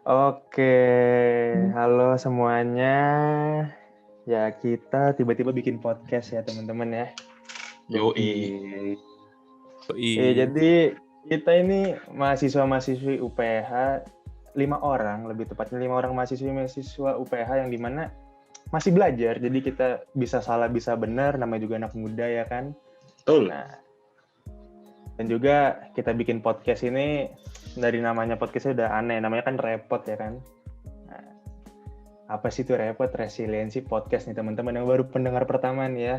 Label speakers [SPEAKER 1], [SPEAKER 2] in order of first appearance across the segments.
[SPEAKER 1] Oke, halo semuanya. Ya kita tiba-tiba bikin podcast ya teman-teman ya.
[SPEAKER 2] Yoi.
[SPEAKER 1] Jadi kita ini mahasiswa-mahasiswi UPH 5 orang, lebih tepatnya 5 orang mahasiswa UPH yang dimana masih belajar. Jadi kita bisa salah bisa benar, namanya juga anak muda ya kan.
[SPEAKER 2] Betul.
[SPEAKER 1] Nah, dan juga kita bikin podcast ini dari namanya podcastnya udah aneh, namanya kan repot ya kan. Nah, apa sih itu repot? Resiliensi podcast nih teman-teman yang baru pendengar pertama nih ya.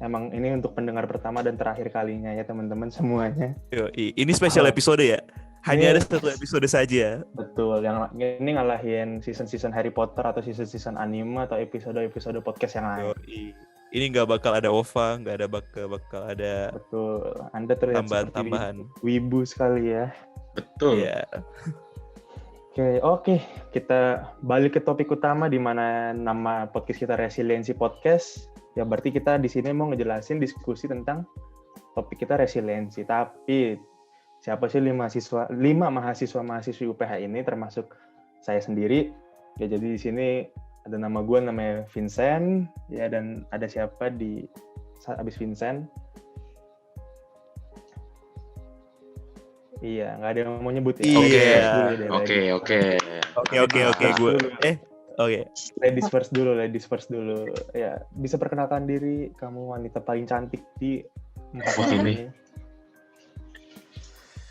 [SPEAKER 1] Emang ini untuk pendengar pertama dan terakhir kalinya ya teman-teman semuanya.
[SPEAKER 3] Ini special episode ya? Hanya
[SPEAKER 1] Ini-
[SPEAKER 3] ada satu episode saja.
[SPEAKER 1] Betul, yang ini ngalahin season-season Harry Potter atau season-season anime atau episode-episode podcast yang lain.
[SPEAKER 3] Ini nggak bakal ada OVA, nggak ada bakal ada
[SPEAKER 1] Betul, Anda terlihat seperti
[SPEAKER 3] tambahan.
[SPEAKER 1] wibu sekali ya.
[SPEAKER 2] Betul.
[SPEAKER 3] Iya.
[SPEAKER 1] Oke, kita balik ke topik utama di mana nama podcast kita Resiliensi Podcast. Ya berarti kita di sini mau ngejelasin diskusi tentang topik kita resiliensi. Tapi siapa sih 5 mahasiswa-mahasiswi UPH ini termasuk saya sendiri. Ya jadi di sini ada nama gue namanya Vincent ya, dan ada siapa di abis Vincent? Iya, nggak ada yang mau nyebut ya.
[SPEAKER 3] Iya.
[SPEAKER 2] Oke.
[SPEAKER 3] Gue. Oke.
[SPEAKER 1] Ladies first dulu. Ya, bisa perkenalkan diri, kamu wanita paling cantik di 4 orang
[SPEAKER 2] ini.
[SPEAKER 1] ini.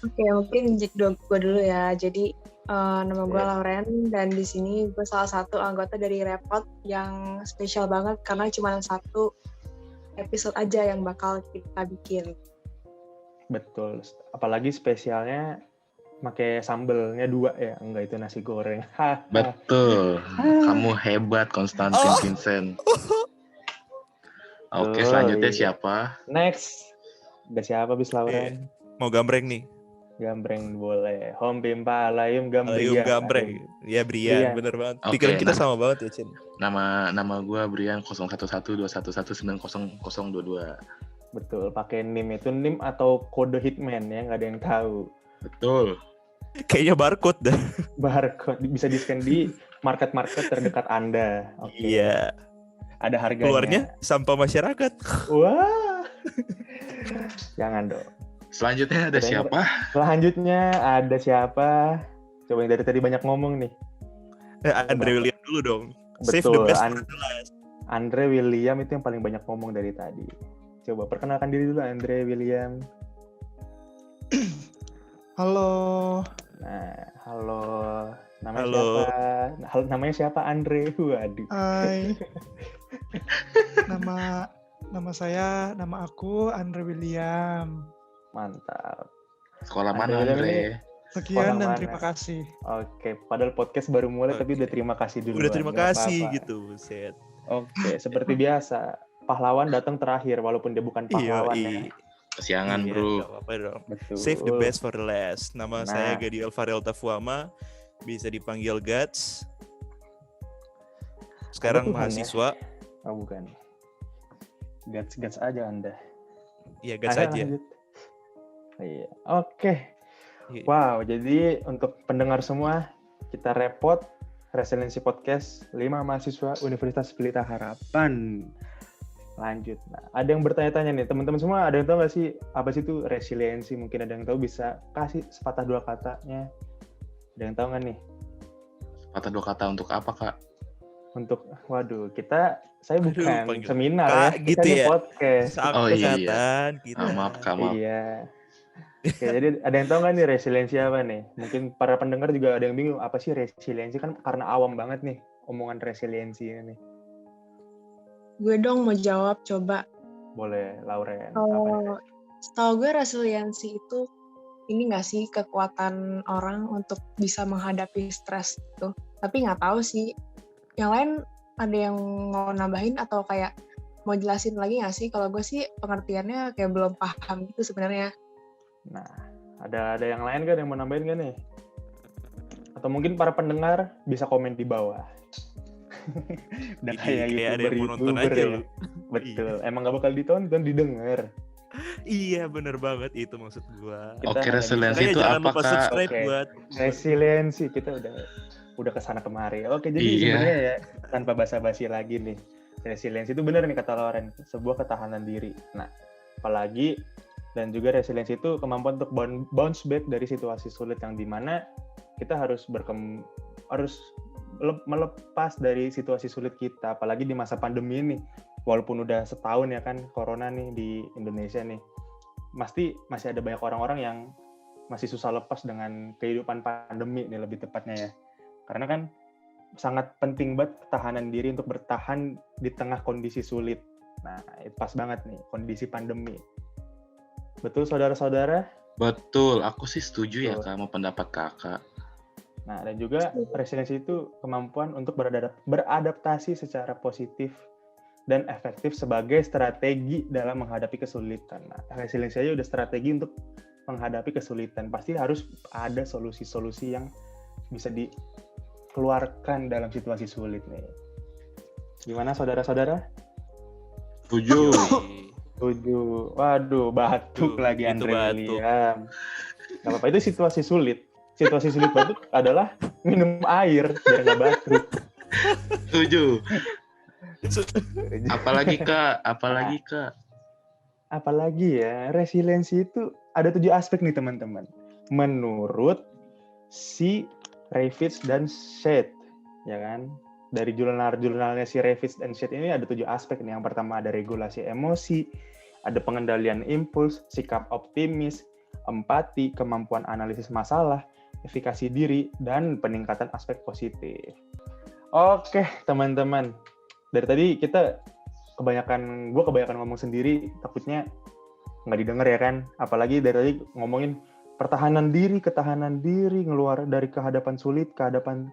[SPEAKER 4] Oke, mungkin gue dulu ya. Jadi nama gue
[SPEAKER 1] Iya.
[SPEAKER 4] Lauren dan di sini gue salah satu anggota dari Repot yang spesial banget karena cuma satu episode aja yang bakal kita bikin.
[SPEAKER 1] Betul. Apalagi spesialnya pakai sambelnya 2 ya. Enggak, itu nasi goreng.
[SPEAKER 2] Betul. Kamu hebat, Konstantin Vincent. Oke, selanjutnya siapa?
[SPEAKER 1] Next. Udah siapa bis Lauren?
[SPEAKER 3] Mau gambreng nih.
[SPEAKER 1] Gambreng boleh. Home Pimpa Alayum Gambreng.
[SPEAKER 3] Ayo gambreng. Ya Brian, bener banget.
[SPEAKER 2] Oke,
[SPEAKER 3] Pikiran kita sama banget ya, Cin.
[SPEAKER 2] Nama gue Brian 0112119022.
[SPEAKER 1] Betul, pakai NIM itu NIM atau kode hitman ya, nggak ada yang tahu.
[SPEAKER 2] Betul.
[SPEAKER 3] Kayaknya barcode dah.
[SPEAKER 1] Barcode bisa di-scan di market-market terdekat Anda. Oke.
[SPEAKER 3] Iya.
[SPEAKER 1] Ada harganya.
[SPEAKER 3] Keluarnya sampah masyarakat.
[SPEAKER 1] Wah. Jangan dong.
[SPEAKER 2] Selanjutnya ada siapa?
[SPEAKER 1] Selanjutnya ada siapa? Coba yang dari tadi banyak ngomong nih.
[SPEAKER 3] Andre William dulu dong. Save the
[SPEAKER 1] Betul.
[SPEAKER 3] best for the last.
[SPEAKER 1] Andre William itu yang paling banyak ngomong dari tadi. Coba perkenalkan diri dulu Andre William.
[SPEAKER 5] Halo,
[SPEAKER 1] Nah, halo. Namanya
[SPEAKER 3] Halo.
[SPEAKER 1] siapa? Namanya siapa Andre? Waduh.
[SPEAKER 5] hai. Nama aku Andre William.
[SPEAKER 1] Mantap.
[SPEAKER 2] Sekolah
[SPEAKER 1] Andre
[SPEAKER 2] mana,
[SPEAKER 1] William
[SPEAKER 2] Andre?
[SPEAKER 1] ini-
[SPEAKER 5] Sekian dan
[SPEAKER 1] mana?
[SPEAKER 5] terima kasih.
[SPEAKER 1] Oke, padahal podcast baru mulai tapi
[SPEAKER 3] Oke.
[SPEAKER 1] udah terima kasih dulu.
[SPEAKER 3] Udah terima kasih gitu, buset.
[SPEAKER 1] Oke, seperti biasa. Pahlawan datang terakhir walaupun dia bukan pahlawan ya.
[SPEAKER 2] Kesiangan,
[SPEAKER 3] Iya,
[SPEAKER 2] bro.
[SPEAKER 3] nggak apa-apa dong.
[SPEAKER 1] Betul.
[SPEAKER 3] Save the best for the last.
[SPEAKER 1] Nah.
[SPEAKER 3] Nama saya Gadiel Farel Tafuama, bisa dipanggil Gats.
[SPEAKER 1] Ada
[SPEAKER 3] Sekarang
[SPEAKER 1] Tuhan,
[SPEAKER 3] mahasiswa.
[SPEAKER 1] Oh, bukan. Gats aja Anda.
[SPEAKER 3] Iya, Gats
[SPEAKER 1] Ayo,
[SPEAKER 3] aja.
[SPEAKER 1] lanjut. Iya. Oke.
[SPEAKER 3] Iya.
[SPEAKER 1] Wow, jadi untuk pendengar semua, kita repot Resiliensi Podcast 5 mahasiswa Universitas Pelita Harapan. Lanjut. Nah, ada yang bertanya-tanya nih, teman-teman semua, ada yang tahu nggak sih apa sih itu resiliensi? Mungkin ada yang tahu, bisa kasih sepatah dua katanya. Ada yang tahu nggak nih?
[SPEAKER 2] Kata dua kata untuk apa, Kak?
[SPEAKER 1] Untuk, saya bukan
[SPEAKER 3] panggil
[SPEAKER 1] seminar
[SPEAKER 3] Kak,
[SPEAKER 1] ya,
[SPEAKER 3] gitu
[SPEAKER 1] kita ini
[SPEAKER 3] ya.
[SPEAKER 1] podcast.
[SPEAKER 2] Oh, iya.
[SPEAKER 3] Angkatan kita.
[SPEAKER 2] Maaf, Kak, maaf.
[SPEAKER 1] Iya. Oke, jadi ada yang tahu nggak nih resiliensi apa nih? Mungkin para pendengar juga ada yang bingung, apa sih resiliensi? Kan karena awam banget nih omongan resiliensi ini.
[SPEAKER 4] Gue dong mau jawab coba.
[SPEAKER 1] Boleh, Lauren. Apa nih?
[SPEAKER 4] Setahu gue resiliensi itu ini nggak sih kekuatan orang untuk bisa menghadapi stres gitu. Tapi nggak tahu sih. Yang lain ada yang mau nambahin atau kayak mau jelasin lagi nggak sih? Kalau gue sih pengertiannya kayak belum paham gitu sebenarnya.
[SPEAKER 1] Nah, ada yang lain kan yang mau nambahin kan nih? Atau mungkin para pendengar bisa komen di bawah. Udah kayak
[SPEAKER 3] ada yang mau nonton
[SPEAKER 1] YouTuber
[SPEAKER 3] aja
[SPEAKER 1] ya.
[SPEAKER 3] loh.
[SPEAKER 1] Betul. Emang nggak bakal ditonton, didengar.
[SPEAKER 3] Iya, bener banget itu maksud gua.
[SPEAKER 1] Kita
[SPEAKER 2] Oke,
[SPEAKER 1] hanya
[SPEAKER 2] resiliensi
[SPEAKER 3] Makanya
[SPEAKER 2] itu
[SPEAKER 3] jangan
[SPEAKER 2] apa,
[SPEAKER 3] lupa
[SPEAKER 2] Kak?
[SPEAKER 3] subscribe
[SPEAKER 1] Oke.
[SPEAKER 3] buat
[SPEAKER 1] Resiliensi kita udah udah kesana kemari. Oke, jadi
[SPEAKER 2] Iya.
[SPEAKER 1] sebenarnya ya tanpa basa-basi lagi nih, resiliensi itu benar nih kata Loren, sebuah ketahanan diri. Nah, apalagi dan juga resiliensi itu kemampuan untuk bounce back dari situasi sulit yang dimana kita harus melepas dari situasi sulit kita, apalagi di masa pandemi ini. Walaupun udah setahun ya kan corona nih di Indonesia nih, masih ada banyak orang-orang yang masih susah lepas dengan kehidupan pandemi nih lebih tepatnya ya. Karena kan sangat penting banget ketahanan diri untuk bertahan di tengah kondisi sulit. Nah, itu pas banget nih kondisi pandemi. Betul saudara-saudara?
[SPEAKER 2] Betul, aku sih setuju ya
[SPEAKER 1] Betul.
[SPEAKER 2] Kak sama pendapat Kakak.
[SPEAKER 1] Nah, dan juga resiliensi itu kemampuan untuk beradaptasi secara positif dan efektif sebagai strategi dalam menghadapi kesulitan. Nah, resiliensi aja udah strategi untuk menghadapi kesulitan. Pasti harus ada solusi-solusi yang bisa dikeluarkan dalam situasi sulit nih. Gimana saudara-saudara?
[SPEAKER 2] Setuju.
[SPEAKER 1] Setuju. Waduh, batuk
[SPEAKER 3] Tuh,
[SPEAKER 1] lagi
[SPEAKER 3] itu
[SPEAKER 1] Andre
[SPEAKER 3] batuk.
[SPEAKER 1] William. Gak apa-apa, itu situasi sulit. Situasi sulit batuk adalah minum air biar gak batuk.
[SPEAKER 2] Setuju. Apalagi Kak?
[SPEAKER 1] Apalagi ya, resiliensi itu ada 7 aspek nih teman-teman. Menurut si Ravitch dan Shedd, ya kan? Dari jurnalnya si Ravitch dan Shedd ini ada 7 aspek nih. Yang pertama ada regulasi emosi, ada pengendalian impuls, sikap optimis, empati, kemampuan analisis masalah, efikasi diri, dan peningkatan aspek positif. Oke, teman-teman. Dari tadi gue kebanyakan ngomong sendiri, takutnya nggak didengar ya kan. Apalagi dari tadi ngomongin ketahanan diri, ngeluar dari kehadapan sulit, kehadapan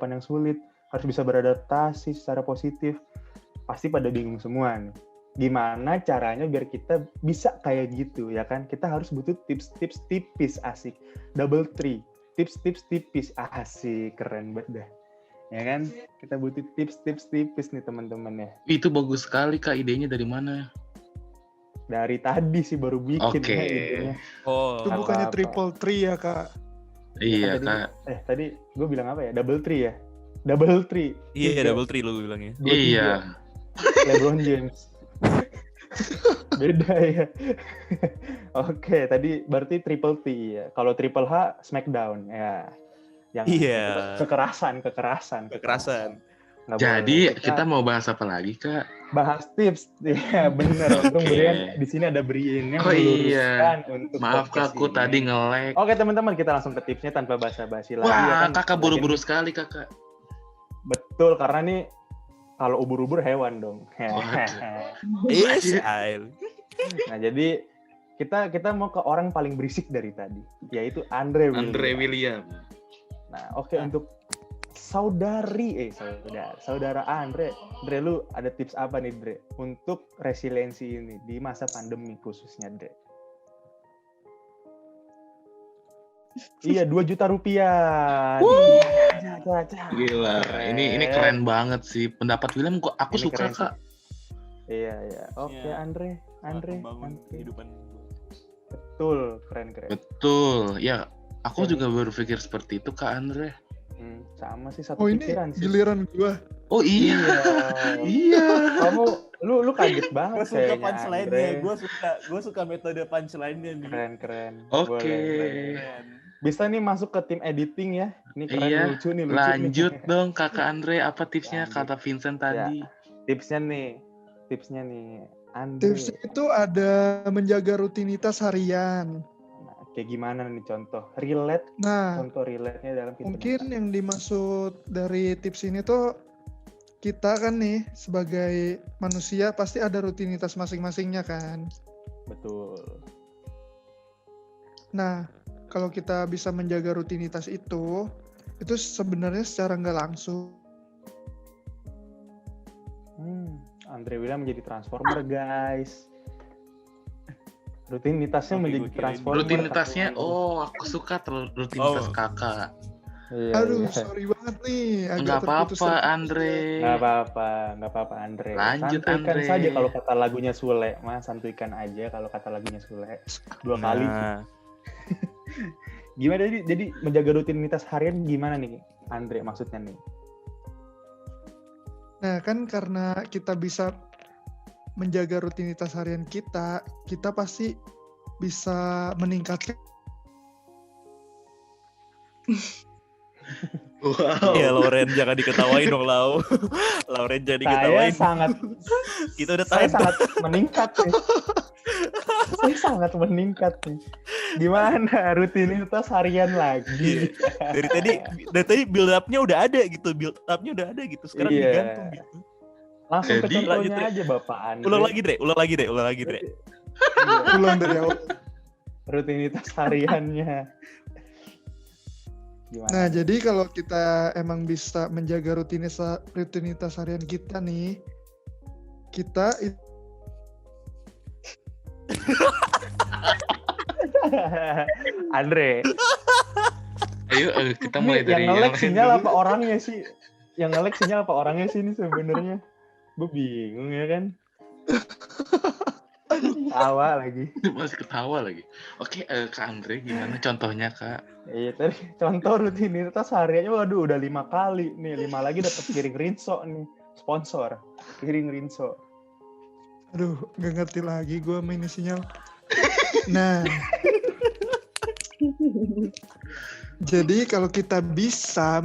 [SPEAKER 1] yang sulit, harus bisa beradaptasi secara positif. Pasti pada bingung semua nih. Gimana caranya biar kita bisa kayak gitu ya kan? Kita harus butuh tips-tips tipis, asik. Double tree, tips-tips tipis, asik, keren banget dah. Ya kan? Kita butuh tips-tips tipis nih teman-teman ya.
[SPEAKER 2] Itu bagus sekali Kak, idenya dari mana?
[SPEAKER 1] Dari tadi sih baru bikin
[SPEAKER 2] Oke.
[SPEAKER 1] ya idenya.
[SPEAKER 5] Itu
[SPEAKER 3] Oh,
[SPEAKER 5] bukannya
[SPEAKER 1] Apa-apa.
[SPEAKER 5] triple tree ya, Kak?
[SPEAKER 2] Iya
[SPEAKER 1] Tadi-
[SPEAKER 2] Kak.
[SPEAKER 1] Tadi gue bilang apa ya? Double tree ya? Double tree.
[SPEAKER 3] iya
[SPEAKER 1] Tiga.
[SPEAKER 3] double tree lu bilangnya.
[SPEAKER 1] 2-3.
[SPEAKER 2] Iya.
[SPEAKER 1] LeBron James. Beda ya. Oke, tadi berarti triple T ya. Kalau triple H Smackdown ya. Yang
[SPEAKER 3] Iya.
[SPEAKER 1] kekerasan. Nggak
[SPEAKER 2] Jadi
[SPEAKER 1] boleh.
[SPEAKER 2] kita mau bahas apa lagi Kak?
[SPEAKER 1] bahas tips. Ya bener. Untung
[SPEAKER 2] Oke.
[SPEAKER 1] Brian di sini ada Brian yang
[SPEAKER 2] Oh iya.
[SPEAKER 1] meluruskan untuk
[SPEAKER 2] Maaf
[SPEAKER 1] podcast
[SPEAKER 2] Kak, aku
[SPEAKER 1] ini.
[SPEAKER 2] tadi nge-lag.
[SPEAKER 1] Oke teman-teman, kita langsung ke tipsnya tanpa basa-basi lagi. ya
[SPEAKER 2] Wah,
[SPEAKER 1] kan?
[SPEAKER 2] Kakak buru-buru sekali Kakak.
[SPEAKER 1] Betul, karena nih kalau ubur-ubur hewan dong.
[SPEAKER 3] Israel.
[SPEAKER 1] Nah, jadi kita mau ke orang paling berisik dari tadi, yaitu Andre William. Nah, oke, untuk saudara Andre, lu ada tips apa nih, Dre, untuk resiliensi ini di masa pandemi khususnya, Dre? Iya, 2 juta rupiah.
[SPEAKER 2] Gila, ini keren banget sih. Pendapat William aku
[SPEAKER 1] Ini
[SPEAKER 2] suka
[SPEAKER 1] keren
[SPEAKER 2] Kak.
[SPEAKER 1] Iya. Oke,
[SPEAKER 3] Iya.
[SPEAKER 1] Andre.
[SPEAKER 3] Membangun
[SPEAKER 1] Andre.
[SPEAKER 3] kehidupan.
[SPEAKER 1] Betul, keren.
[SPEAKER 2] Betul. Ya, aku
[SPEAKER 1] Oke.
[SPEAKER 2] juga berpikir seperti itu Kak Andre.
[SPEAKER 1] Sama sih, satu
[SPEAKER 5] Oh, ini
[SPEAKER 1] pikiran sih.
[SPEAKER 5] giliran gua.
[SPEAKER 2] Oh iya. Iya.
[SPEAKER 1] Kamu lu kaget banget
[SPEAKER 3] Gue suka
[SPEAKER 1] kayaknya,
[SPEAKER 3] punchline-nya,
[SPEAKER 1] Andre.
[SPEAKER 3] gue suka metode punchline-nya nih.
[SPEAKER 1] Keren.
[SPEAKER 2] Oke.
[SPEAKER 1] Boleh.
[SPEAKER 3] Keren.
[SPEAKER 1] Bisa nih masuk ke tim editing ya. Ini keren,
[SPEAKER 2] Iya,
[SPEAKER 1] lucu nih.
[SPEAKER 2] Lanjut dong Kakak Andre, apa tipsnya
[SPEAKER 1] Lanjut.
[SPEAKER 2] kata Vincent tadi?
[SPEAKER 1] Tipsnya nih. Andre.
[SPEAKER 5] Tips itu ada menjaga rutinitas harian.
[SPEAKER 1] Nah, kayak gimana nih contoh? Contoh relate-nya dalam kehidupan
[SPEAKER 5] Mungkin
[SPEAKER 1] kita.
[SPEAKER 5] yang dimaksud dari tips ini tuh kita kan nih sebagai manusia pasti ada rutinitas masing-masingnya kan.
[SPEAKER 1] Betul.
[SPEAKER 5] Nah, kalau kita bisa menjaga rutinitas itu sebenarnya secara nggak langsung.
[SPEAKER 1] Andre William menjadi transformer, guys. Rutinitasnya
[SPEAKER 3] Oke,
[SPEAKER 1] menjadi
[SPEAKER 3] gua kirain
[SPEAKER 1] transformer.
[SPEAKER 2] Rutinitasnya, aku suka rutinitas
[SPEAKER 3] Oh.
[SPEAKER 2] Kakak.
[SPEAKER 1] Iya,
[SPEAKER 5] Aduh,
[SPEAKER 1] iya.
[SPEAKER 5] sorry banget nih. agak
[SPEAKER 2] Nggak
[SPEAKER 5] terputus.
[SPEAKER 2] apa-apa Andre.
[SPEAKER 1] Nggak apa-apa Andre.
[SPEAKER 2] Lanjut,
[SPEAKER 1] Santuikan
[SPEAKER 2] Andre.
[SPEAKER 1] saja kalau kata lagunya Sule, Mas. Santuikan aja kalau kata lagunya Sule. 2 kali.
[SPEAKER 3] Nah,
[SPEAKER 1] Gimana jadi menjaga rutinitas harian gimana nih, Andre, maksudnya nih?
[SPEAKER 5] Nah, kan karena kita bisa menjaga rutinitas harian kita pasti bisa meningkatkan.
[SPEAKER 2] Wow.
[SPEAKER 3] Iya, Lauren jangan diketawain dong, Lau. Lauren jangan diketawain. Kita udah
[SPEAKER 1] Saya
[SPEAKER 3] tahan.
[SPEAKER 1] sangat meningkat nih. Saya sangat meningkat nih. Gimana rutinitas harian lagi?
[SPEAKER 3] Dari tadi build up-nya udah ada gitu. Sekarang
[SPEAKER 1] Iya.
[SPEAKER 3] digantung gitu.
[SPEAKER 1] Langsung ke
[SPEAKER 2] Jadi,
[SPEAKER 1] contohnya
[SPEAKER 3] lanjut,
[SPEAKER 1] aja Bapak Andre.
[SPEAKER 3] Ulang lagi, Dre.
[SPEAKER 1] Iya.
[SPEAKER 5] Ulang dari awal.
[SPEAKER 1] Rutinitas hariannya. Gimana?
[SPEAKER 5] Nah, jadi kalau kita emang bisa menjaga rutinitas harian kita nih, kita
[SPEAKER 1] Andre,
[SPEAKER 2] Ayo kita mulai dari
[SPEAKER 1] yang nge-lag
[SPEAKER 2] lain
[SPEAKER 1] sinyal
[SPEAKER 2] dulu.
[SPEAKER 1] apa orangnya sih? Yang nge-lag sinyal apa orangnya sih ini sebenarnya? Gue bingung ya kan. Tawa lagi.
[SPEAKER 2] Masih ketawa lagi. Oke, Kak Andre gimana contohnya, Kak?
[SPEAKER 1] Iya tadi contoh rutinitas hariannya, waduh udah 5 kali nih, 5 lagi dapat piring Rinso nih, sponsor piring Rinso.
[SPEAKER 5] aduh, nggak ngerti lagi gue main sinyal. Nah, jadi kalau kita bisa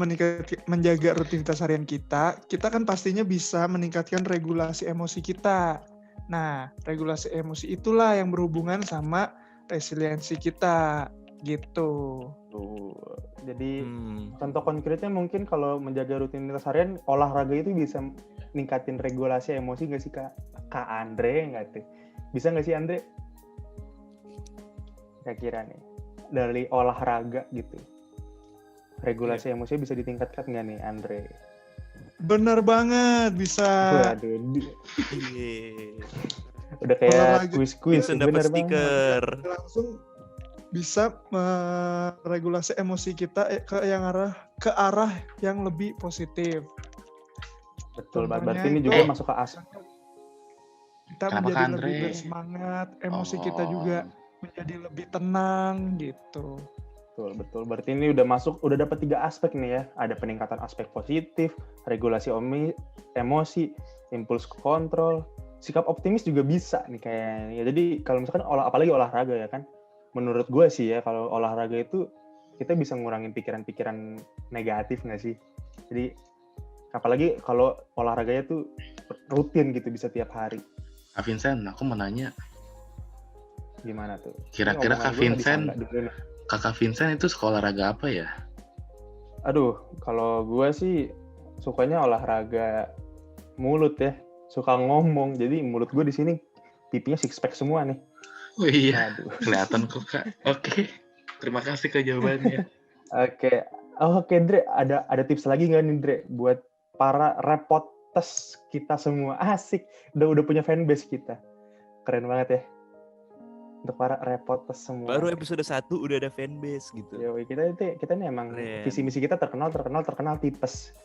[SPEAKER 5] menjaga rutinitas harian kita kan pastinya bisa meningkatkan regulasi emosi kita. Nah, regulasi emosi itulah yang berhubungan sama resiliensi kita, gitu.
[SPEAKER 1] Tuh. Jadi contoh konkretnya mungkin kalau menjaga rutinitas harian, olahraga itu bisa ningkatin regulasi emosi nggak sih Kak Andre nggak tuh? Bisa nggak sih Andre? Kira-kira nih dari olahraga gitu, regulasi emosinya bisa ditingkatkan nggak nih Andre?
[SPEAKER 5] Bener banget, bisa.
[SPEAKER 1] Waduh,
[SPEAKER 3] Iya.
[SPEAKER 1] udah kayak
[SPEAKER 5] Olahraga.
[SPEAKER 1] kuis-kuis,
[SPEAKER 3] Bisa dapat
[SPEAKER 1] bener banget.
[SPEAKER 3] stiker.
[SPEAKER 5] Langsung bisa meregulasi emosi kita ke arah yang lebih positif.
[SPEAKER 1] Betul banget.
[SPEAKER 5] Contohnya
[SPEAKER 1] Berarti ini
[SPEAKER 5] itu-
[SPEAKER 1] juga masuk ke aspek.
[SPEAKER 5] Kita
[SPEAKER 2] Kenapa,
[SPEAKER 5] menjadi
[SPEAKER 2] Andre?
[SPEAKER 5] lebih bersemangat, emosi kita
[SPEAKER 2] Oh.
[SPEAKER 5] juga menjadi lebih tenang gitu.
[SPEAKER 1] Betul. Berarti ini udah dapat 3 aspek nih ya. Ada peningkatan aspek positif, regulasi emosi, impuls kontrol, sikap optimis juga bisa nih kayaknya. Jadi kalau misalkan apalagi olahraga ya kan, menurut gue sih ya, kalau olahraga itu kita bisa ngurangin pikiran-pikiran negatif nggak sih? Jadi apalagi kalau olahraganya tuh rutin gitu, bisa tiap hari.
[SPEAKER 2] Kak Vincent, aku mau nanya.
[SPEAKER 1] Gimana tuh?
[SPEAKER 2] Kira-kira
[SPEAKER 1] Ini
[SPEAKER 2] Kak
[SPEAKER 1] omongan gue nggak
[SPEAKER 2] Vincent,
[SPEAKER 1] disangka dulu nih.
[SPEAKER 2] Kakak Vincent itu sekolah olahraga apa ya?
[SPEAKER 1] Aduh, kalau gue sih sukanya olahraga mulut ya, suka ngomong. Jadi mulut gue di sini pipinya six pack semua nih.
[SPEAKER 2] Oh iya,
[SPEAKER 1] Aduh.
[SPEAKER 2] kelihatan kok, Kak. Oke, terima kasih Kak jawabannya.
[SPEAKER 1] Oke, Dre, ada tips lagi nggak nih, Dre, buat para reporters kita semua? Asik, udah punya fanbase kita. Keren banget ya. Untuk para reporters semua.
[SPEAKER 3] Baru episode 1 udah ada fanbase gitu.
[SPEAKER 1] Yoi, kita nih emang
[SPEAKER 3] Keren.
[SPEAKER 1] visi misi kita terkenal tipes.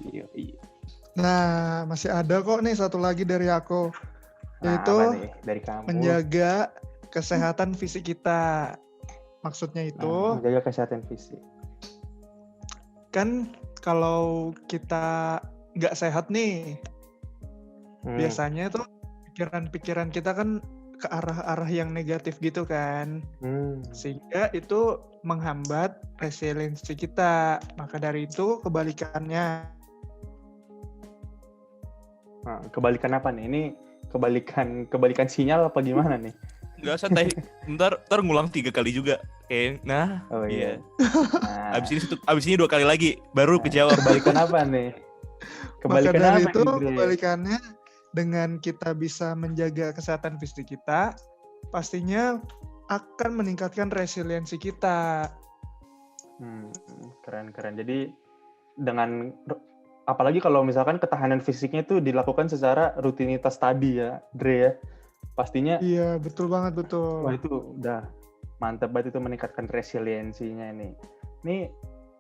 [SPEAKER 1] Yoi.
[SPEAKER 5] Nah, masih ada kok nih satu lagi dari aku,
[SPEAKER 1] Nah,
[SPEAKER 5] yaitu
[SPEAKER 1] apa nih dari kamu?
[SPEAKER 5] menjaga kesehatan fisik kita. Maksudnya itu
[SPEAKER 1] Menjaga kesehatan fisik.
[SPEAKER 5] kan kalau kita nggak sehat nih, biasanya tuh pikiran-pikiran kita kan ke arah-arah yang negatif gitu kan. Sehingga itu menghambat resiliensi kita. Maka dari itu kebalikannya.
[SPEAKER 1] Nah, kebalikan apa nih? Ini kebalikan sinyal apa gimana nih?
[SPEAKER 3] Enggak santai. Ntar ngulang 3 kali juga. Nah,
[SPEAKER 1] Oh iya. Nah,
[SPEAKER 3] abis ini 2 kali lagi baru kejawab.
[SPEAKER 1] kebalikan apa nih?
[SPEAKER 5] Maka dari
[SPEAKER 1] apa
[SPEAKER 5] itu
[SPEAKER 1] nih, Dre?
[SPEAKER 5] kebalikannya, dengan kita bisa menjaga kesehatan fisik kita, pastinya akan meningkatkan resiliensi kita.
[SPEAKER 1] Keren. Jadi dengan apalagi kalau misalkan ketahanan fisiknya itu dilakukan secara rutinitas tadi ya, Dre ya. Pastinya
[SPEAKER 5] Iya, betul banget, betul.
[SPEAKER 1] wah itu udah mantep banget itu meningkatkan resiliensinya nih. Nih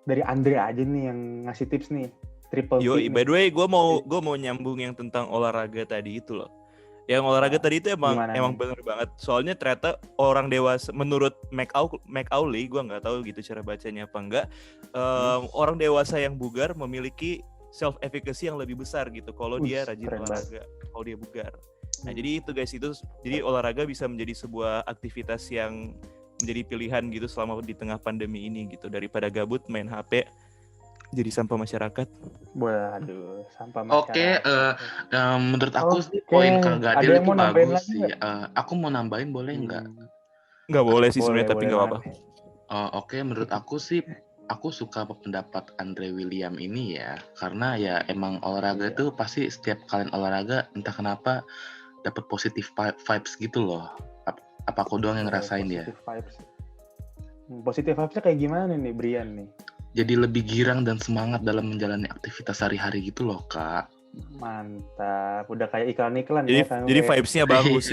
[SPEAKER 1] dari Andre aja nih yang ngasih tips nih. Triple
[SPEAKER 3] Yo,
[SPEAKER 1] tip
[SPEAKER 3] by
[SPEAKER 1] nih.
[SPEAKER 3] the way, gue mau nyambung yang tentang olahraga tadi itu loh. Yang olahraga tadi itu emang
[SPEAKER 1] Gimana
[SPEAKER 3] bener banget. Soalnya ternyata orang dewasa, menurut McAuley, gue nggak tahu gitu cara bacanya apa enggak. Orang dewasa yang bugar memiliki self efficacy yang lebih besar gitu. Kalau dia rajin olahraga, kalau dia bugar. Nah jadi itu guys, jadi olahraga bisa menjadi sebuah aktivitas yang menjadi pilihan gitu selama di tengah pandemi ini gitu, daripada gabut main HP. Jadi sampah masyarakat.
[SPEAKER 1] Waduh, sampah masyarakat.
[SPEAKER 2] Oke, menurut aku poin Kang Gadil itu bagus sih. Aku mau nambahin boleh nggak?
[SPEAKER 3] Nggak boleh sih sebenarnya, tapi nggak apa-apa.
[SPEAKER 2] Oke, menurut aku sih, aku suka pendapat Andre William ini ya, karena ya emang olahraga itu pasti setiap kalian olahraga entah kenapa dapat positif vibes gitu loh. Apa aku doang yang ngerasain ya?
[SPEAKER 1] Positif vibes-nya kayak gimana nih Brian nih?
[SPEAKER 2] Jadi lebih girang dan semangat dalam menjalani aktivitas sehari-hari gitu loh, Kak.
[SPEAKER 1] Mantap, udah kayak iklan-iklan
[SPEAKER 3] ya. Jadi vibes-nya bagus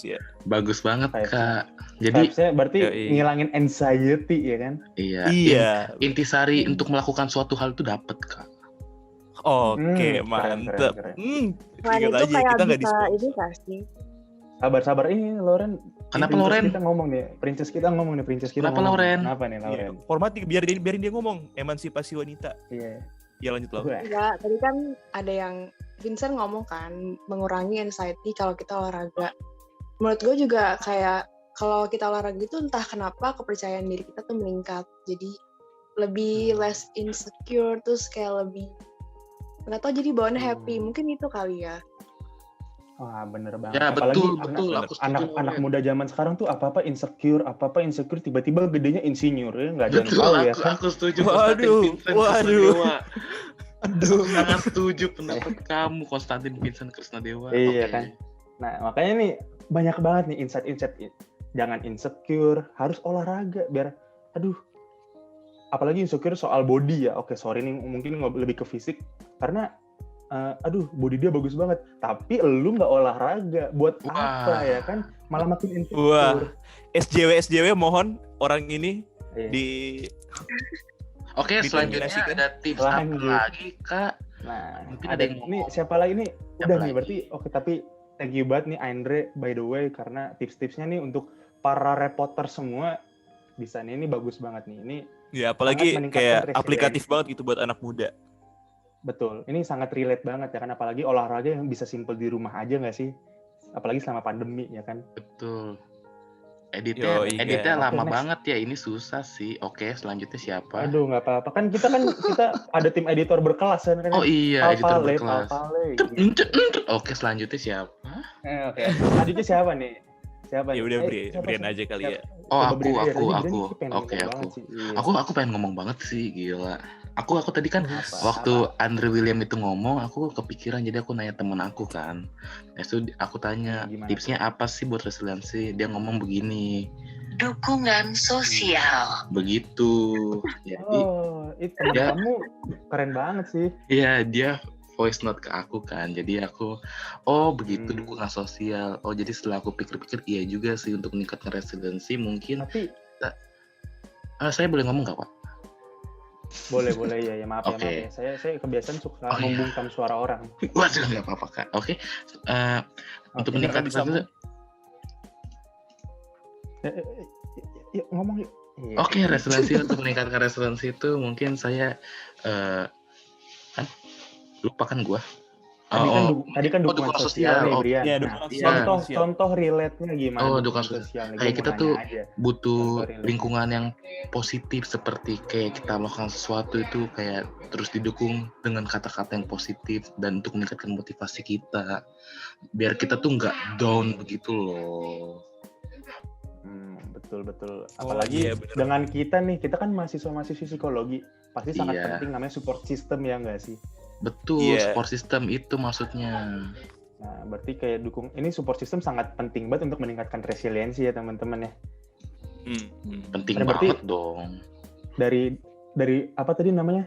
[SPEAKER 3] ya,
[SPEAKER 2] Bagus banget, Kak.
[SPEAKER 1] Jadi vibes-nya berarti ngilangin anxiety ya kan?
[SPEAKER 2] Iya. Intisari untuk melakukan suatu hal itu dapat, Kak.
[SPEAKER 3] Oke, mantap.
[SPEAKER 4] Ingat aja kita nggak ini pasti.
[SPEAKER 1] Sabar ini Loren.
[SPEAKER 2] Kenapa Loren?
[SPEAKER 1] Princess kita ngomong nih.
[SPEAKER 2] Kenapa Loren?
[SPEAKER 1] Kenapa nih Loren?
[SPEAKER 3] Hormati, biarin dia ngomong. Emansipasi wanita.
[SPEAKER 1] Iya.
[SPEAKER 3] Ya lanjut lo.
[SPEAKER 4] Enggak, tadi kan ada yang Vincent ngomong kan mengurangi anxiety kalau kita olahraga. Menurut gue juga kayak kalau kita olahraga itu entah kenapa kepercayaan diri kita tuh meningkat. Jadi lebih less insecure, terus kayak lebih nggak tahu, jadi bawaannya happy. Mungkin itu kali ya.
[SPEAKER 1] Wah, bener banget.
[SPEAKER 2] Ya,
[SPEAKER 1] apalagi
[SPEAKER 2] betul.
[SPEAKER 1] anak muda zaman sekarang tuh apa-apa insecure, tiba-tiba gedenya insinyur ya, nggak ada yang tahu ya kan.
[SPEAKER 2] Aku setuju.
[SPEAKER 3] Waduh.
[SPEAKER 2] Aduh, sangat setuju pendapat kamu, Konstantin Vincent Kresnadewa.
[SPEAKER 1] Iya kan. Nah, makanya nih banyak banget nih insight. Jangan insecure, harus olahraga biar apalagi insecure soal body ya. Oke, sorry nih mungkin lebih ke fisik karena body dia bagus banget, tapi lu nggak olahraga, buat apa ya kan? Malah makin insecure.
[SPEAKER 3] SJW mohon orang ini di.
[SPEAKER 2] Oke, selanjutnya ada tips apa lagi, Kak?
[SPEAKER 1] Nah, mungkin ada ini siapa lagi nih? Udah nih, berarti oke, tapi thank you banget nih Andre by the way, karena tips-tipsnya nih untuk para reporter semua bisa nih, ini bagus banget nih. Ini
[SPEAKER 3] ya apalagi kayak aplikatif banget gitu buat anak muda.
[SPEAKER 1] Betul, ini sangat relate banget ya kan, apalagi olahraga yang bisa simple di rumah aja nggak sih? Apalagi selama pandemi ya kan?
[SPEAKER 2] Betul. Editnya lama banget ya, ini susah sih. Oke, selanjutnya siapa?
[SPEAKER 1] Aduh, nggak apa-apa kan kita ada tim editor berkelas kan?
[SPEAKER 2] Oh iya, editor berkelas.
[SPEAKER 1] Gitu.
[SPEAKER 2] Oke, selanjutnya siapa?
[SPEAKER 1] Oke, selanjutnya siapa nih?
[SPEAKER 3] Ya udah Brian aja kali ya.
[SPEAKER 2] Oh, aku. Oke, aku pengen ngomong banget sih, gila. Aku tadi kan waktu Andre William itu ngomong, aku kepikiran, jadi aku nanya temen aku kan. Itu aku tanya, tipsnya apa sih buat resiliensi? Dia ngomong begini, dukungan sosial. Begitu. Jadi,
[SPEAKER 1] itu kamu keren banget sih.
[SPEAKER 2] Iya, dia voice note ke aku kan. Jadi aku, begitu dukungan sosial. Jadi setelah aku pikir-pikir, iya juga sih untuk meningkatkan resiliensi mungkin.
[SPEAKER 1] Tapi
[SPEAKER 2] saya boleh ngomong nggak, Pak?
[SPEAKER 1] Boleh ya maaf ya. Saya kebiasaan suka membungkam suara orang.
[SPEAKER 2] Waduh, nggak apa-apa Kak. Oke. Untuk meningkatkan resiliensi.
[SPEAKER 1] Yuk ngomong yuk.
[SPEAKER 2] Oke, resiliensi untuk meningkatkan resiliensi itu mungkin saya lupakan gua.
[SPEAKER 1] Tadi kan dukungan sosial nih, Brian.
[SPEAKER 3] Iya,
[SPEAKER 1] contoh relate-nya gimana?
[SPEAKER 2] Dukungan sosial. Kayak kita tuh butuh lingkungan yang positif, seperti kayak kita melakukan sesuatu itu kayak terus didukung dengan kata-kata yang positif dan untuk meningkatkan motivasi kita. Biar kita tuh nggak down begitu loh.
[SPEAKER 1] Betul. Apalagi dengan kita kan mahasiswa psikologi, pasti sangat penting namanya support system ya nggak sih?
[SPEAKER 2] Betul, support system itu maksudnya.
[SPEAKER 1] Nah, berarti kayak ini support system sangat penting banget untuk meningkatkan resiliensi ya teman-teman ya.
[SPEAKER 2] Penting banget dong.
[SPEAKER 1] Dari apa tadi namanya?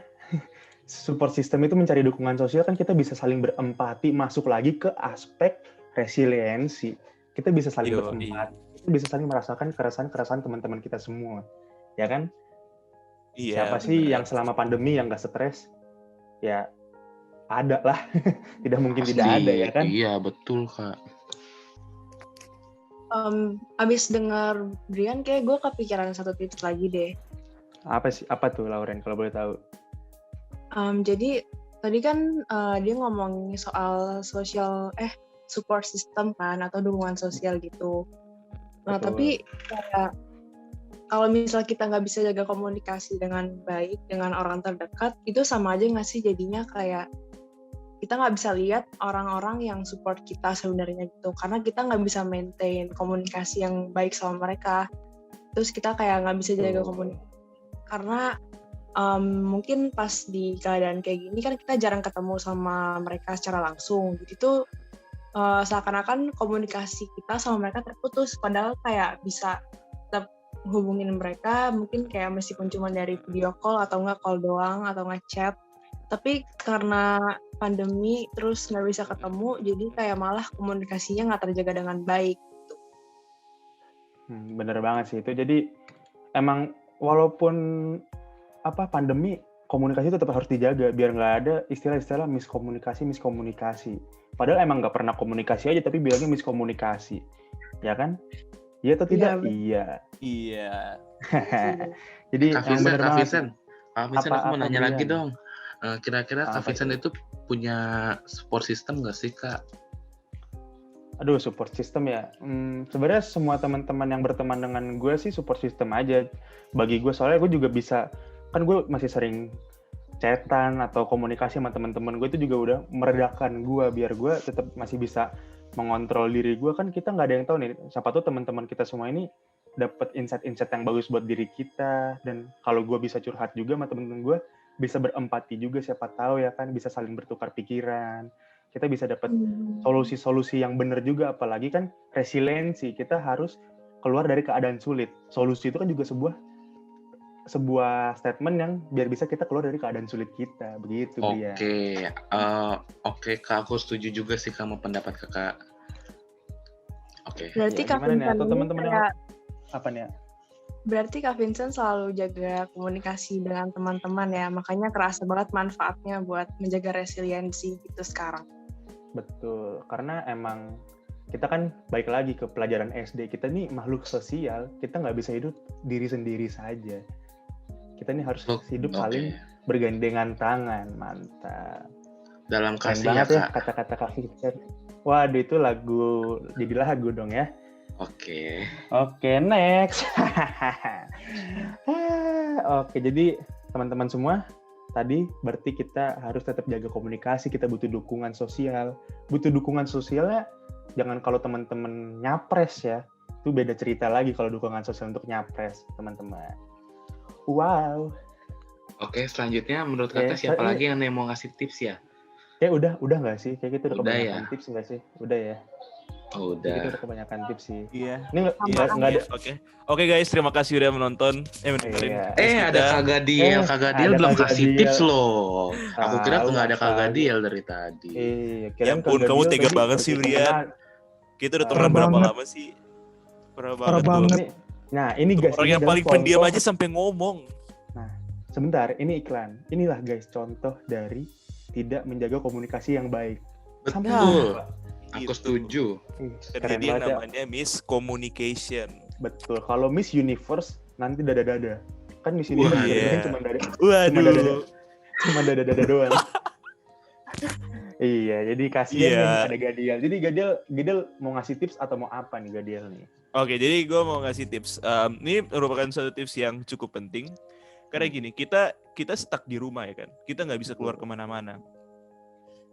[SPEAKER 1] Support system itu mencari dukungan sosial, kan kita bisa saling berempati, masuk lagi ke aspek resiliensi. Kita bisa saling berempati, kita bisa saling merasakan keresahan teman-teman kita semua. Ya kan?
[SPEAKER 3] Iya.
[SPEAKER 1] Siapa sih yang selama pandemi yang nggak stres? Ya ada lah. Tidak mungkin
[SPEAKER 2] Pasti,
[SPEAKER 1] tidak ada ya kan?
[SPEAKER 2] Iya betul Kak.
[SPEAKER 4] Abis dengar Brian kayak gue kepikiran satu tips lagi deh.
[SPEAKER 1] Apa tuh Lauren kalau boleh tahu?
[SPEAKER 4] Jadi tadi kan dia ngomongin soal support system kan atau dukungan sosial gitu. Nah, tapi kayak kalau misalnya kita nggak bisa jaga komunikasi dengan baik dengan orang terdekat, itu sama aja nggak sih jadinya kayak kita nggak bisa lihat orang-orang yang support kita sebenarnya gitu, karena kita nggak bisa maintain komunikasi yang baik sama mereka. Terus kita kayak nggak bisa jaga komunikasi karena mungkin pas di keadaan kayak gini kan kita jarang ketemu sama mereka secara langsung. Jadi tuh seakan-akan komunikasi kita sama mereka terputus, padahal kayak bisa tetap hubungin mereka mungkin kayak meskipun cuma dari video call atau nggak call doang atau nggak chat. Tapi karena pandemi terus nggak bisa ketemu, jadi kayak malah komunikasinya nggak terjaga dengan baik. Gitu.
[SPEAKER 1] Bener banget sih itu. Jadi emang walaupun pandemi, komunikasi tetap harus dijaga biar nggak ada istilah-istilah miskomunikasi. Padahal emang nggak pernah komunikasi aja tapi bilangnya miskomunikasi, ya kan? Iya atau tidak?
[SPEAKER 3] Iya.
[SPEAKER 1] Jadi yang bener banget.
[SPEAKER 2] Vincent, aku mau nanya lagi dong. Kira-kira Kak Vincent itu punya support system nggak sih Kak?
[SPEAKER 1] Aduh, support system ya. Sebenarnya semua teman-teman yang berteman dengan gue sih support system aja. Bagi gue soalnya gue juga bisa, kan gue masih sering chatan atau komunikasi sama teman-teman gue itu juga udah meredakan gue biar gue tetap masih bisa mengontrol diri gue. Kan kita nggak ada yang tahu nih. Siapa tuh teman-teman kita semua ini dapat insight-insight yang bagus buat diri kita. Dan kalau gue bisa curhat juga sama teman-teman gue, bisa berempati juga, siapa tahu ya kan, bisa saling bertukar pikiran, kita bisa dapat solusi-solusi yang benar juga, apalagi kan resiliensi, kita harus keluar dari keadaan sulit. Solusi itu kan juga sebuah statement yang biar bisa kita keluar dari keadaan sulit kita, begitu dia.
[SPEAKER 2] Oke Kak, aku setuju juga sih sama pendapat Kakak. Oke.
[SPEAKER 4] Berarti
[SPEAKER 1] ya, gimana nih atau teman-teman yang apa nih?
[SPEAKER 4] Berarti Kak Vincent selalu jaga komunikasi dengan teman-teman ya, makanya kerasa banget manfaatnya buat menjaga resiliensi gitu sekarang.
[SPEAKER 1] Betul, karena emang kita kan balik lagi ke pelajaran SD, kita nih makhluk sosial, kita nggak bisa hidup diri sendiri saja. Kita nih harus hidup saling bergandengan tangan, mantap.
[SPEAKER 2] Dalam kasih
[SPEAKER 1] banget ya kata-kata Kak Vincent. Waduh, itu jadi lagu dong ya. Oke, next. Oke, jadi teman-teman semua, tadi berarti kita harus tetap jaga komunikasi, kita butuh dukungan sosial. Butuh dukungan sosialnya, jangan kalau teman-teman nyapres ya. Itu beda cerita lagi kalau dukungan sosial untuk nyapres, teman-teman. Wow.
[SPEAKER 2] Oke, selanjutnya menurut Kakak siapa lagi yang mau ngasih tips ya?
[SPEAKER 1] Udah nggak sih? Kayak gitu udah kebanyakan
[SPEAKER 2] ya?
[SPEAKER 1] Tips nggak sih? Udah ya?
[SPEAKER 2] Udah.
[SPEAKER 1] Itu udah kebanyakan tips sih.
[SPEAKER 3] Iya.
[SPEAKER 1] Ini nggak ada.
[SPEAKER 3] Oke guys, terima kasih udah menonton.
[SPEAKER 2] Ada Kak Gadiel. Kak Gadiel belum kasih tips loh. Aku kira nggak ada Kak Gadiel dari tadi.
[SPEAKER 3] Ya ampun, kamu tega banget sih, Brian. Kita udah temenan berapa lama sih? Parah banget.
[SPEAKER 1] Nah, ini guys.
[SPEAKER 3] Orang yang paling pendiam aja sampai ngomong.
[SPEAKER 1] Nah, sebentar. Ini iklan. Inilah guys contoh dari tidak menjaga komunikasi yang baik.
[SPEAKER 2] Betul. Aku setuju.
[SPEAKER 3] Terjadi yang namanya miscommunication.
[SPEAKER 1] Betul. Kalau Miss Universe nanti dada-dada. Kan Miss Universe cuma dada. Cuma dada-dada doang. Iya, jadi kasihan nih ada Gadiel. Jadi Gadiel mau ngasih tips atau mau apa nih Gadiel nih?
[SPEAKER 3] Oke, jadi gue mau ngasih tips. Ini merupakan satu tips yang cukup penting. Karena gini, kita stuck di rumah ya kan. Kita nggak bisa keluar kemana-mana.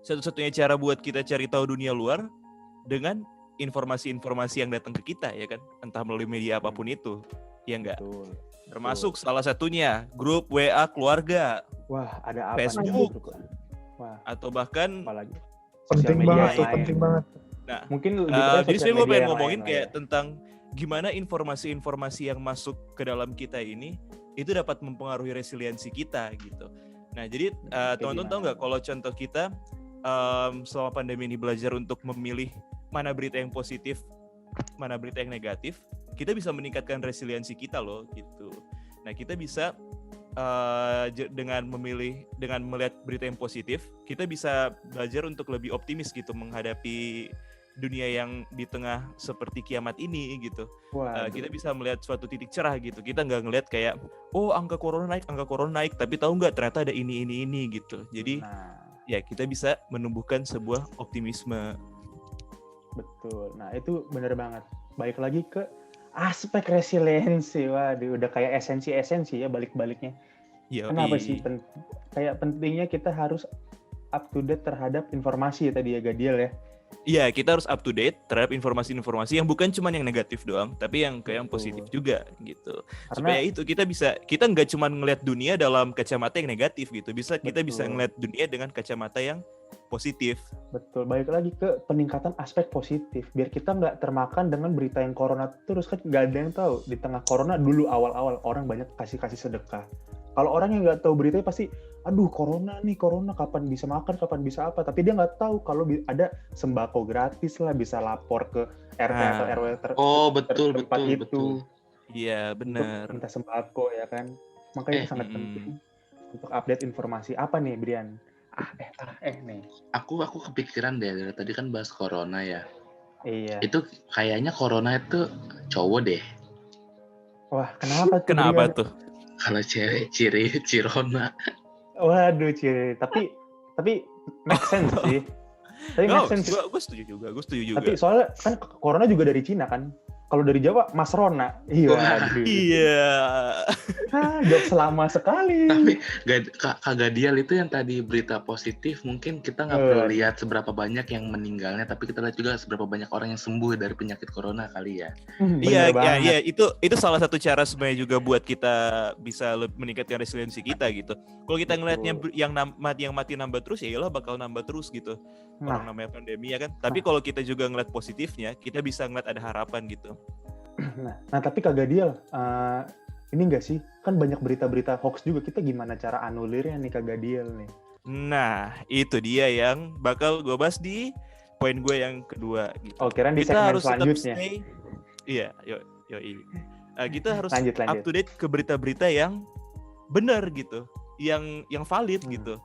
[SPEAKER 3] Satu-satunya cara buat kita cari tahu dunia luar dengan informasi-informasi yang datang ke kita ya kan, entah melalui media apapun itu, ya enggak. Termasuk salah satunya grup WA keluarga.
[SPEAKER 1] Wah, ada apa
[SPEAKER 3] Facebook.
[SPEAKER 1] nih? Wah.
[SPEAKER 3] Atau bahkan
[SPEAKER 1] apalagi
[SPEAKER 5] penting banget.
[SPEAKER 3] Nah,
[SPEAKER 1] mungkin
[SPEAKER 3] jadi sebenarnya gue pengen ngomongin kayak tentang gimana informasi-informasi yang masuk ke dalam kita ini itu dapat mempengaruhi resiliensi kita gitu. Nah, jadi teman-teman tahu nggak kalau contoh kita selama pandemi ini belajar untuk memilih mana berita yang positif, mana berita yang negatif, kita bisa meningkatkan resiliensi kita loh gitu. Nah, kita bisa dengan melihat berita yang positif, kita bisa belajar untuk lebih optimis gitu menghadapi dunia yang di tengah seperti kiamat ini gitu. Kita bisa melihat suatu titik cerah gitu. Kita nggak ngelihat kayak angka corona naik, tapi tahu nggak ternyata ada ini gitu. Jadi ya kita bisa menumbuhkan sebuah optimisme.
[SPEAKER 1] Betul. Nah itu benar banget. Balik lagi ke aspek resiliensi. Waduh, udah kayak esensi ya balik-baliknya. Kenapa sih kayak pentingnya kita harus up to date terhadap informasi ya tadi ya Gadiel ya.
[SPEAKER 3] Iya, kita harus up to date terhadap informasi-informasi yang bukan cuma yang negatif doang, tapi yang kayak yang positif juga gitu. Supaya itu kita nggak cuma ngelihat dunia dalam kacamata yang negatif gitu. Kita bisa ngelihat dunia dengan kacamata yang positif.
[SPEAKER 1] Betul. Balik lagi ke peningkatan aspek positif. Biar kita nggak termakan dengan berita yang corona terus, kan nggak ada yang tahu. Di tengah corona dulu awal-awal orang banyak kasih sedekah. Kalau orang yang nggak tahu beritanya pasti, aduh corona kapan bisa makan, kapan bisa apa. Tapi dia nggak tahu kalau ada sembako gratis lah, bisa lapor ke RT atau RW
[SPEAKER 2] betul.
[SPEAKER 3] Iya benar.
[SPEAKER 1] Minta sembako ya kan. Makanya itu sangat penting untuk update informasi. Apa nih Brian? Nih.
[SPEAKER 2] Aku kepikiran deh, dari tadi kan bahas corona ya.
[SPEAKER 1] Iya.
[SPEAKER 2] Itu kayaknya corona itu cowok deh.
[SPEAKER 1] Wah, kenapa tuh?
[SPEAKER 3] Kenapa tuh?
[SPEAKER 2] Kalau cewek Cirona.
[SPEAKER 1] Waduh, ciri. Tapi make sense sih. Tapi make sense.
[SPEAKER 3] Gue setuju juga.
[SPEAKER 1] Tapi soalnya kan corona juga dari Cina kan. Kalau dari Jawa, Mas Rona.
[SPEAKER 3] Iya.
[SPEAKER 1] Jokes lama sekali.
[SPEAKER 2] Tapi Kak Gadiel itu yang tadi berita positif, mungkin kita nggak perlu lihat seberapa banyak yang meninggalnya, tapi kita lihat juga seberapa banyak orang yang sembuh dari penyakit corona kali ya.
[SPEAKER 3] Iya. Itu salah satu cara sebenarnya juga buat kita bisa meningkatkan resiliensi kita gitu. Kalau kita ngelihatnya yang mati nambah terus, ya iyalah bakal nambah terus gitu. Orang namanya pandemi ya kan. Tapi kalau kita juga ngeliat positifnya, kita bisa ngeliat ada harapan gitu.
[SPEAKER 1] Nah tapi Kak Gadiel, ini nggak sih? Kan banyak berita-berita hoax juga. Kita gimana cara anulirnya nih Kak Gadiel nih?
[SPEAKER 3] Nah, itu dia yang bakal gue bahas di poin gue yang kedua. Gitu.
[SPEAKER 1] Kira di
[SPEAKER 3] kita
[SPEAKER 1] segmen
[SPEAKER 3] harus
[SPEAKER 1] selanjutnya.
[SPEAKER 3] Iya, kita harus lanjut. Up to date ke berita-berita yang benar gitu, yang valid gitu.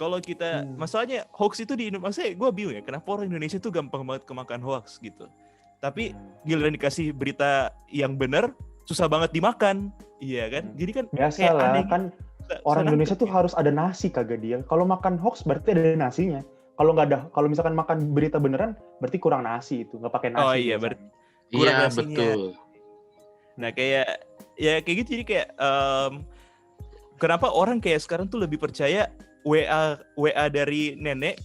[SPEAKER 3] Kalau kita, masalahnya hoax itu di Indonesia, gue bingung ya, kenapa orang Indonesia tuh gampang banget kemakan hoax gitu. Tapi giliran dikasih berita yang benar, susah banget dimakan, iya kan? Jadi kan
[SPEAKER 1] biasa lah, kan orang Indonesia tuh harus ada nasi kagak dia. Kalau makan hoax berarti ada nasinya. Kalau misalkan makan berita beneran, berarti kurang nasi itu, nggak pakai nasi.
[SPEAKER 3] Oh iya, berarti
[SPEAKER 2] kurang nasinya. Betul.
[SPEAKER 3] Nah kayak gitu, jadi kayak kenapa orang kayak sekarang tuh lebih percaya WA dari nenek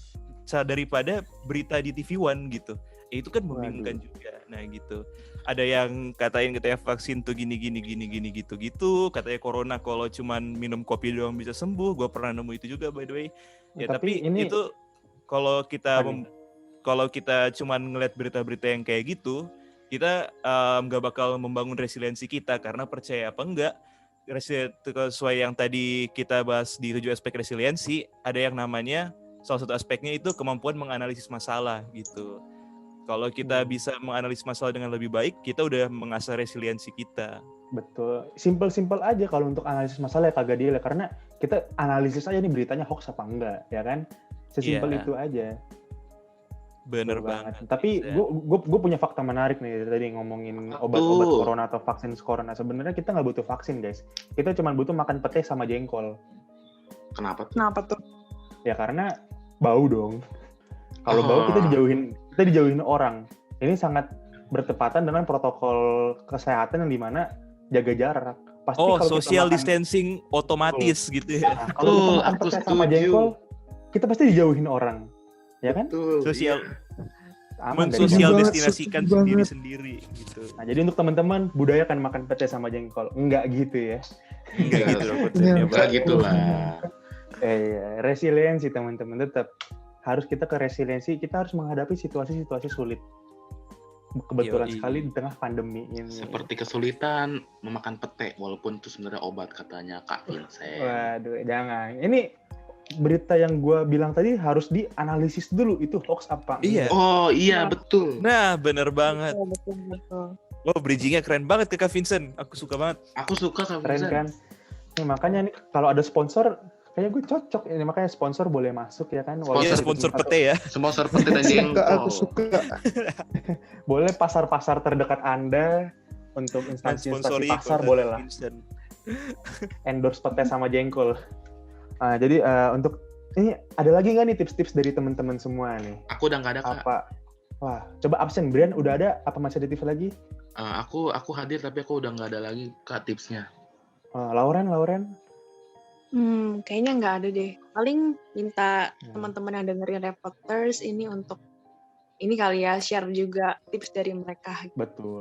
[SPEAKER 3] daripada berita di TV One gitu. Itu kan membingungkan juga. Nah gitu. Ada yang katanya vaksin tuh gini gitu. Katanya corona kalau cuman minum kopi doang bisa sembuh. Gue pernah nemu itu juga by the way. Ya tapi itu kalau kita cuman ngeliat berita-berita yang kayak gitu, kita nggak bakal membangun resiliensi kita, karena percaya apa enggak, sesuai yang tadi kita bahas di 7 aspek resiliensi, ada yang namanya, salah satu aspeknya itu kemampuan menganalisis masalah gitu. Kalau kita bisa menganalisis masalah dengan lebih baik, kita udah mengasah resiliensi kita.
[SPEAKER 1] Betul. Simple aja kalau untuk analisis masalah ya Kak Gadiel, karena kita analisis aja nih beritanya hoax apa enggak, ya kan? Sesimpel itu aja.
[SPEAKER 3] Bener banget.
[SPEAKER 1] Tapi gue punya fakta menarik nih tadi ngomongin obat-obat corona atau vaksin corona. Sebenarnya kita nggak butuh vaksin guys. Kita cuma butuh makan pete sama jengkol.
[SPEAKER 2] Kenapa tuh?
[SPEAKER 1] Ya karena bau dong. Kalau bau kita dijauhin orang. Ini sangat bertepatan dengan protokol kesehatan yang dimana jaga jarak.
[SPEAKER 3] Pasti kalau social distancing otomatis gitu ya.
[SPEAKER 1] Nah, kalau kita makan pete sama jengkol, kita pasti dijauhin orang. Ya kan?
[SPEAKER 3] Mensosial destinasikan sendiri-sendiri gitu.
[SPEAKER 1] Nah, jadi untuk teman-teman, budayakan makan pete sama jengkol. Enggak gitu ya.
[SPEAKER 2] Enggak gitu lah.
[SPEAKER 1] Resiliensi teman-teman, tetap harus kita ke resiliensi, kita harus menghadapi situasi-situasi sulit. Kebetulan sekali di tengah pandemi ini.
[SPEAKER 2] Seperti kesulitan memakan pete, walaupun itu sebenarnya obat katanya Kak Vincent.
[SPEAKER 1] Waduh, jangan. Ini berita yang gue bilang tadi harus dianalisis dulu, itu hoax apa?
[SPEAKER 3] Iya.
[SPEAKER 2] Oh iya, betul.
[SPEAKER 3] Nah, bener banget.
[SPEAKER 4] Betul.
[SPEAKER 3] Bridging-nya keren banget ke Kak Vincent. Aku suka banget.
[SPEAKER 2] Aku suka Kak Vincent.
[SPEAKER 1] Keren kan? makanya nih kalau ada sponsor kayak gue cocok ini, makanya sponsor boleh masuk ya kan.
[SPEAKER 3] Sponsor pete ya.
[SPEAKER 2] Sponsor pete dan jengkol.
[SPEAKER 5] Aku suka.
[SPEAKER 1] Boleh pasar-pasar terdekat Anda untuk instansi pasar boleh lah. Endorse pete sama jengkol. Jadi untuk ini ada lagi nggak nih tips-tips dari teman-teman semua nih?
[SPEAKER 2] Aku udah nggak ada Kak.
[SPEAKER 1] Apa? Wah, coba absen. Brian udah ada? Apa masih ada tips lagi?
[SPEAKER 2] Aku hadir tapi aku udah nggak ada lagi Kak tipsnya.
[SPEAKER 1] Lauren?
[SPEAKER 4] Kayaknya nggak ada deh. Paling minta teman-teman yang dengerin Reporters ini untuk ini kali ya, share juga tips dari mereka.
[SPEAKER 1] Betul.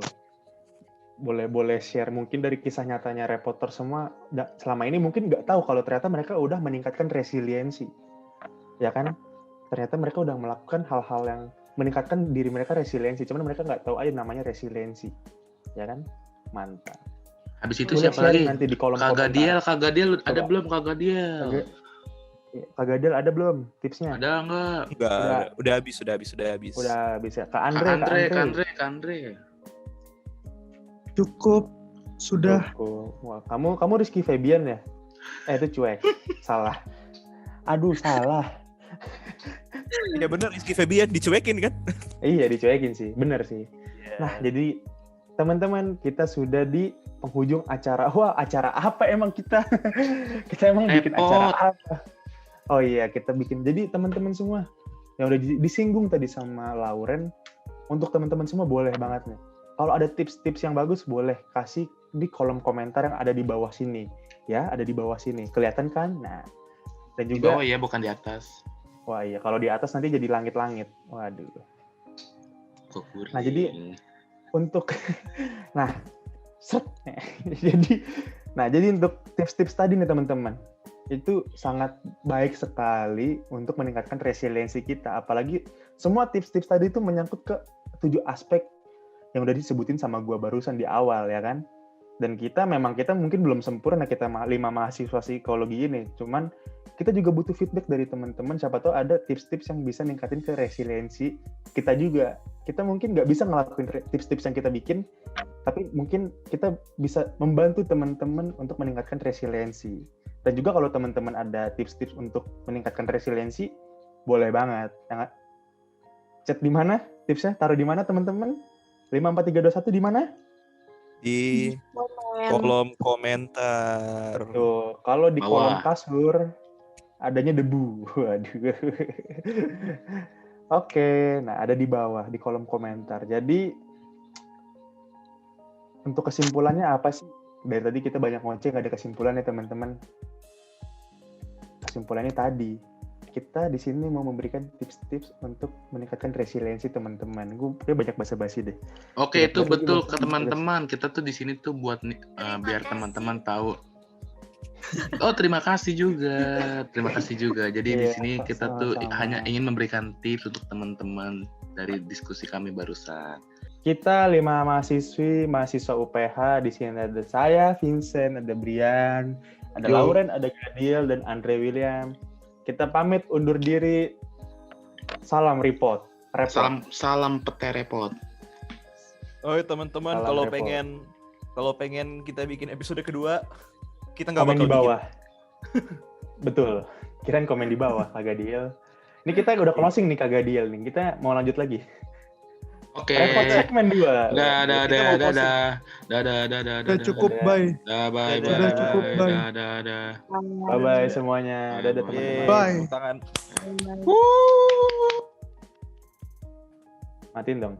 [SPEAKER 1] Boleh share mungkin dari kisah nyatanya Reporter semua. Selama ini mungkin nggak tahu kalau ternyata mereka udah meningkatkan resiliensi. Ya kan? Ternyata mereka udah melakukan hal-hal yang meningkatkan diri mereka resiliensi. Cuman mereka nggak tahu aja namanya resiliensi. Ya kan? Mantap.
[SPEAKER 2] Habis itu siapa lagi?
[SPEAKER 1] Nanti di kolom
[SPEAKER 2] Kagadiel ada belum Kagadiel?
[SPEAKER 1] Kagadiel ada belum tipsnya?
[SPEAKER 2] Ada enggak?
[SPEAKER 3] Udah habis.
[SPEAKER 1] Udah bisa. Kak Andre.
[SPEAKER 5] Cukup. Sudah.
[SPEAKER 1] Wah, kamu Rizky Febian ya? Itu cuek. Salah. Aduh, salah.
[SPEAKER 3] Ya benar, Rizky Febian dicuekin kan?
[SPEAKER 1] Iya, dicuekin sih. Bener sih.
[SPEAKER 3] Yeah.
[SPEAKER 1] Nah, jadi teman-teman, kita sudah di penghujung acara. Wah, acara apa emang kita? Kita emang bikin acara apa? Oh iya, kita bikin. Jadi teman-teman semua yang udah disinggung tadi sama Lauren, untuk teman-teman semua boleh banget nih. Kalau ada tips-tips yang bagus, boleh kasih di kolom komentar yang ada di bawah sini. Ya, ada di bawah sini. Kelihatan kan? Nah, dan juga.
[SPEAKER 2] Di bawah ya, bukan di atas.
[SPEAKER 1] Wah iya, kalau di atas nanti jadi langit-langit. Waduh.
[SPEAKER 2] Kukuring.
[SPEAKER 1] Nah, jadi untuk jadi untuk tips-tips tadi nih teman-teman, itu sangat baik sekali untuk meningkatkan resiliensi kita. Apalagi semua tips-tips tadi itu menyangkut ke 7 aspek yang udah disebutin sama gua barusan di awal ya kan. Dan kita mungkin belum sempurna, kita 5 mahasiswa psikologi ini. Cuman kita juga butuh feedback dari teman-teman, siapa tahu ada tips-tips yang bisa ningkatin ke resiliensi kita juga. Kita mungkin nggak bisa ngelakuin tips-tips yang kita bikin, tapi mungkin kita bisa membantu teman-teman untuk meningkatkan resiliensi. Dan juga kalau teman-teman ada tips-tips untuk meningkatkan resiliensi, boleh banget. Chat di mana tipsnya? Taruh di mana teman-teman? 54321 di mana?
[SPEAKER 3] Di kolom komentar.
[SPEAKER 1] Tuh, kalau di kolom kasur adanya debu. Waduh. Oke, nah ada di bawah di kolom komentar. Jadi untuk kesimpulannya apa sih? Dari tadi kita banyak ngoceh, nggak ada kesimpulannya teman-teman. Kesimpulannya tadi, kita di sini mau memberikan tips-tips untuk meningkatkan resiliensi teman-teman. Gue banyak basa-basi deh.
[SPEAKER 2] Oke, itu betul ke teman-teman. Kita tuh di sini tuh buat biar teman-teman tahu. Oh, terima kasih juga. Jadi di sini kita tuh hanya ingin memberikan tips untuk teman-teman dari diskusi kami barusan.
[SPEAKER 1] Kita 5 mahasiswa UPH. Di sini ada saya, Vincent, ada Brian, ada Lauren, ada Gadiel, dan Andre William. Kita pamit undur diri. Salam report.
[SPEAKER 2] Salam pete report.
[SPEAKER 3] Oh teman-teman, kalau pengen kita bikin episode kedua, kita nggak
[SPEAKER 1] komen
[SPEAKER 3] bakal
[SPEAKER 1] di bawah. Betul. Kirain komen di bawah, Kak Gadiel. Ini kita udah closing nih Kak Gadiel nih. Kita mau lanjut lagi.
[SPEAKER 2] Oke.
[SPEAKER 1] Report segmen 2.
[SPEAKER 2] Dadah.
[SPEAKER 5] Udah cukup, bye.
[SPEAKER 2] Bye.
[SPEAKER 5] Udah cukup, bye.
[SPEAKER 2] Dadah.
[SPEAKER 1] Bye semuanya. Dadah teman-teman.
[SPEAKER 5] Bye.
[SPEAKER 3] Tangan.
[SPEAKER 1] Matiin dong.